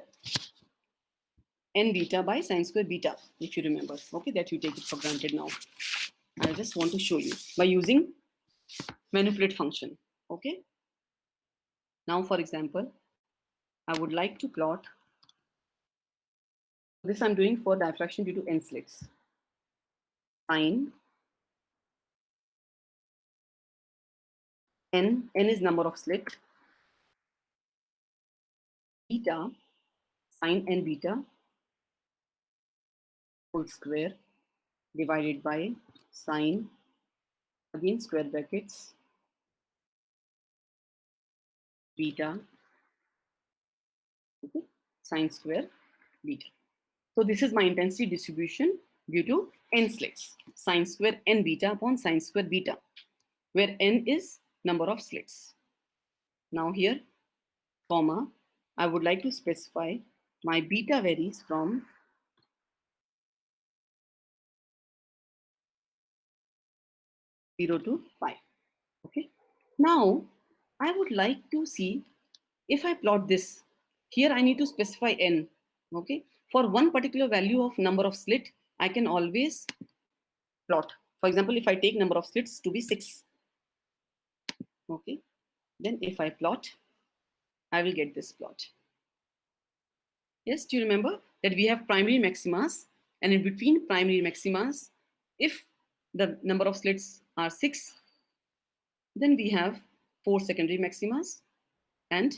n beta by sin square beta, if you remember. Okay, that you take it for granted now. I just want to show you by using manipulate function. Okay. Now, for example, I would like to plot this. I'm doing for diffraction due to n slits. Sin n is number of slit. Beta sin n beta whole square divided by sin, again square brackets, beta, okay, sin square beta. So this is my intensity distribution due to n slits, sin square n beta upon sin square beta, where n is number of slits. Now here, comma, I would like to specify my beta varies from 0 to pi. Okay. Now, I would like to see if I plot this. Here I need to specify n. Okay. For one particular value of number of slit, I can always plot. For example, if I take number of slits to be 6. Okay. Then if I plot, I will get this plot. Yes, do you remember that we have primary maximas, and in between primary maximas, if the number of slits are 6, then we have 4 secondary maximas and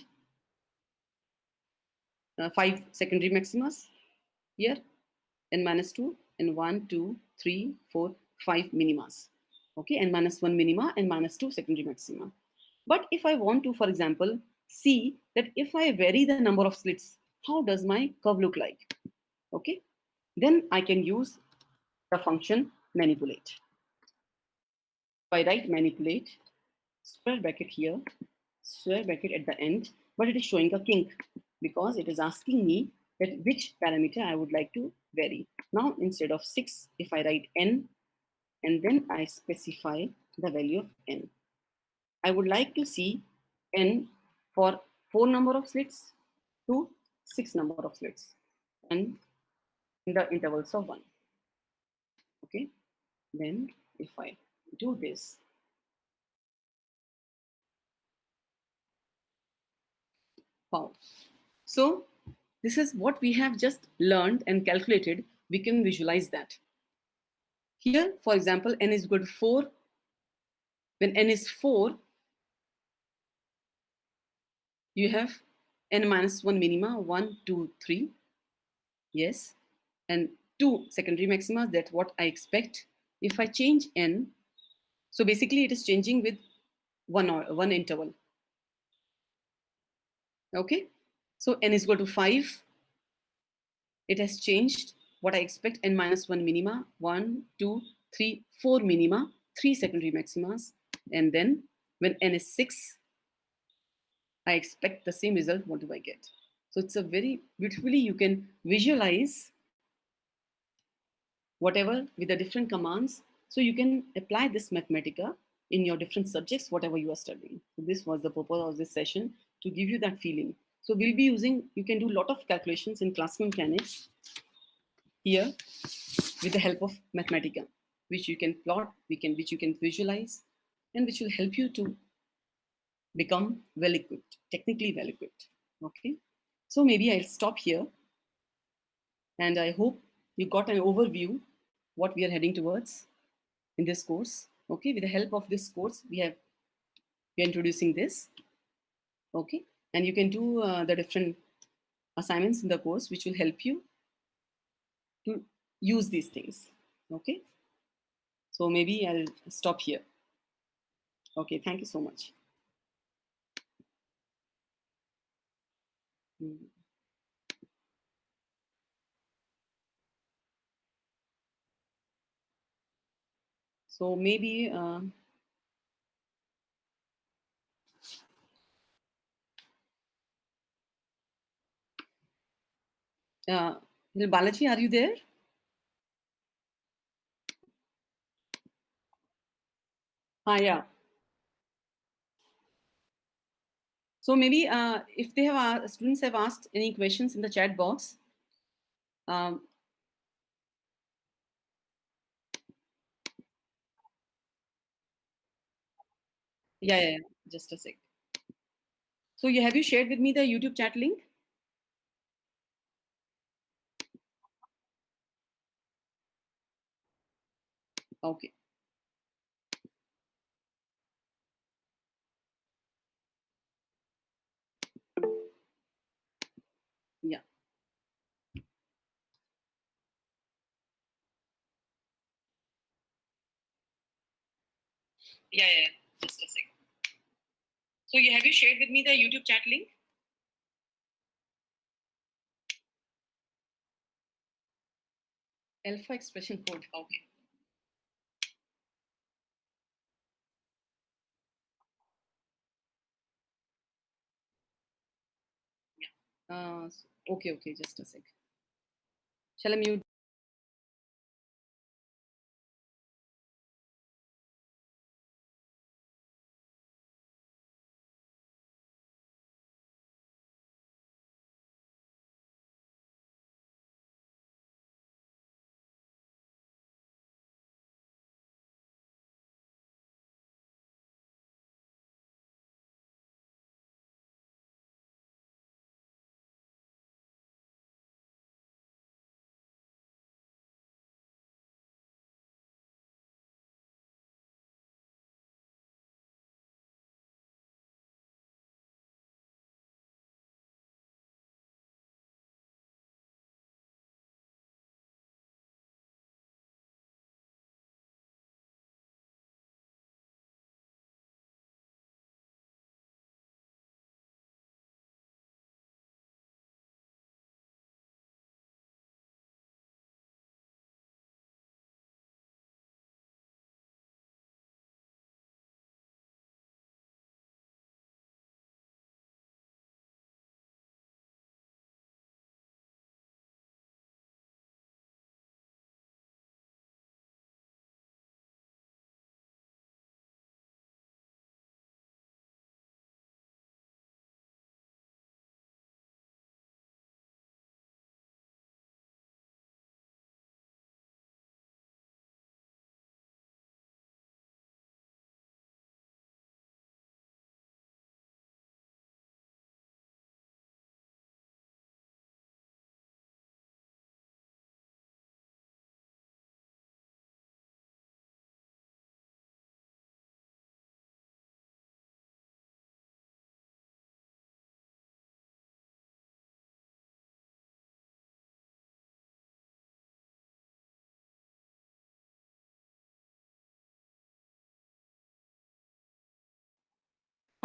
5 secondary maximas here, n minus 2, and 1, 2, 3, 4, 5 minimas. Okay, n minus 1 minima and minus 2 secondary maxima. But if I want to, for example, see that if I vary the number of slits, how does my curve look like? Okay, then I can use the function manipulate. If I write manipulate, square bracket here, square bracket at the end, but it is showing a kink because it is asking me that which parameter I would like to vary. Now, instead of 6, if I write n, and then I specify the value of n. I would like to see n for 4 number of slits to 6 number of slits, and in the intervals of 1. Okay, then if I do this, wow. So this is what we have just learned and calculated. We can visualize that. Here, for example, n is equal to 4. When n is 4, you have n minus 1 minima, 1, 2, 3. Yes. And 2 secondary maxima, that's what I expect. If I change n, so basically it is changing with one interval. Okay. So n is equal to 5. It has changed what I expect, n minus 1 minima, 1, 2, 3, 4 minima, 3 secondary maximas. And then when n is 6, I expect the same result. What do I get? So it's a very beautifully, you can visualize whatever with the different commands. So you can apply this Mathematica in your different subjects, whatever you are studying. So this was the purpose of this session, to give you that feeling. So we'll be using, you can do a lot of calculations in classical mechanics here with the help of Mathematica, which you can plot, which you can visualize, and which will help you to become well equipped, technically well equipped. Okay. So maybe I'll stop here, and I hope you got an overview what we are heading towards in this course. Okay, with the help of this course, we are introducing this. Okay, and you can do the different assignments in the course, which will help you to use these things. Okay, so maybe I'll stop here. Okay, thank you so much. So maybe Balaji, are you there? Yeah. So maybe if they have students have asked any questions in the chat box. Um, yeah. Just a sec. So have you shared with me the YouTube chat link? Okay. Yeah. Yeah. Just a sec. So have you shared with me the YouTube chat link? Alpha expression code. Okay. Yeah. Okay. Just a sec. Shall I mute?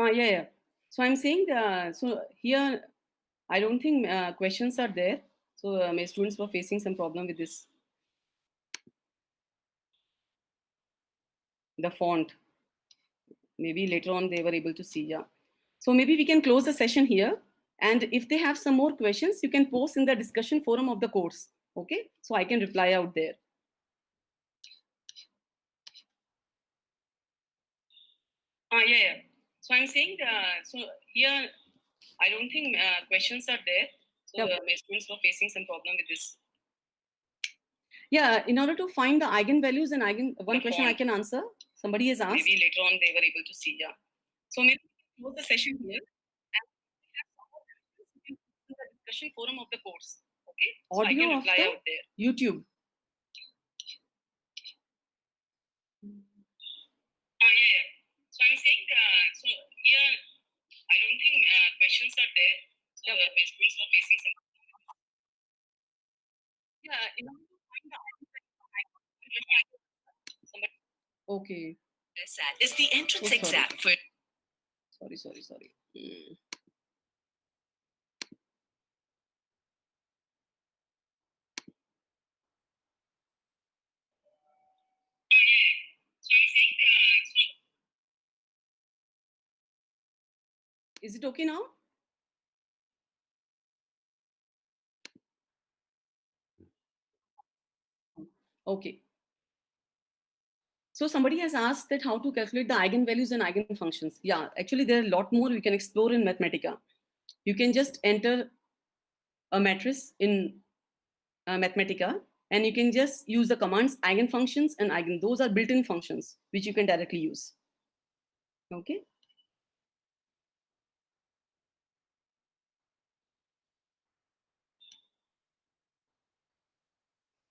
Yeah. So I'm saying, so here, I don't think questions are there. So my students were facing some problem with this, the font. Maybe later on they were able to see. Yeah. So maybe we can close the session here. And if they have some more questions, you can post in the discussion forum of the course. Okay. So I can reply out there. Yeah. So I'm saying, so here, I don't think questions are there. So my students were facing some problem with this. Yeah, in order to find the eigenvalues and one question I can answer. Somebody has asked. Maybe later on they were able to see. Yeah. So maybe we close the session here. And we have some more questions in the discussion forum of the course. Okay. So audio I can reply out there. YouTube. Yeah. So I'm saying, so here, I don't think questions are there. So my students were facing some. Yeah, in order to find the somebody. Okay. This is the entrance exam for. Sorry. So I'm saying, is it okay now? Okay. So somebody has asked that how to calculate the eigenvalues and eigenfunctions. Yeah, actually there are a lot more we can explore in Mathematica. You can just enter a matrix in Mathematica, and you can just use the commands eigenfunctions and eigen. Those are built-in functions which you can directly use. Okay.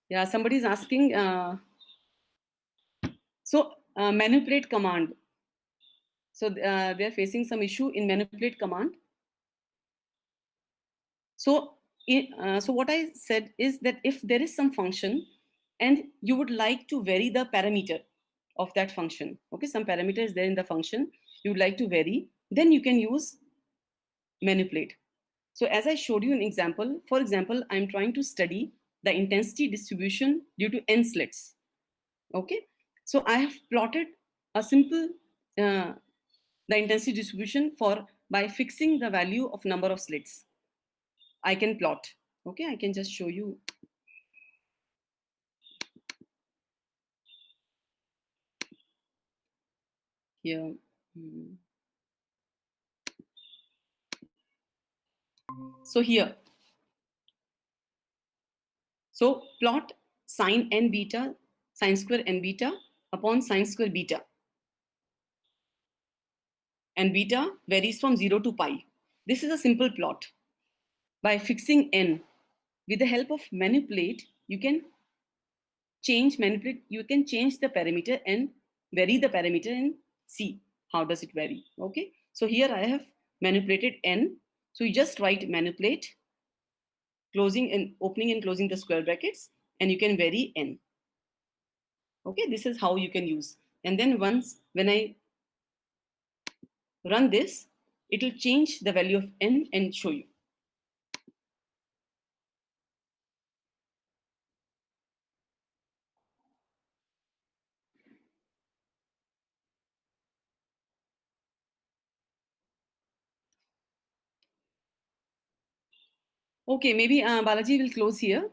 Yeah, somebody is asking. Manipulate command. So they're facing some issue in manipulate command. So what I said is that if there is some function and you would like to vary the parameter of that function, okay, some parameter is there in the function, you would like to vary, then you can use manipulate. So as I showed you an example, for example, I'm trying to study the intensity distribution due to n slits. Okay, so I have plotted a simple the intensity distribution for by fixing the value of number of slits. I can plot. Okay, I can just show you here. Hmm. So here, so plot sine n beta, sine square n beta upon sine square beta. And beta varies from 0 to pi. This is a simple plot. By fixing n, with the help of manipulate, you can you can change the parameter and vary the parameter and see how does it vary. Okay, so here I have manipulated n. So you just write manipulate, closing and opening and closing the square brackets, and you can vary n. Okay, this is how you can use. And then once when I run this, it will change the value of n and show you. Okay, maybe Balaji will close here.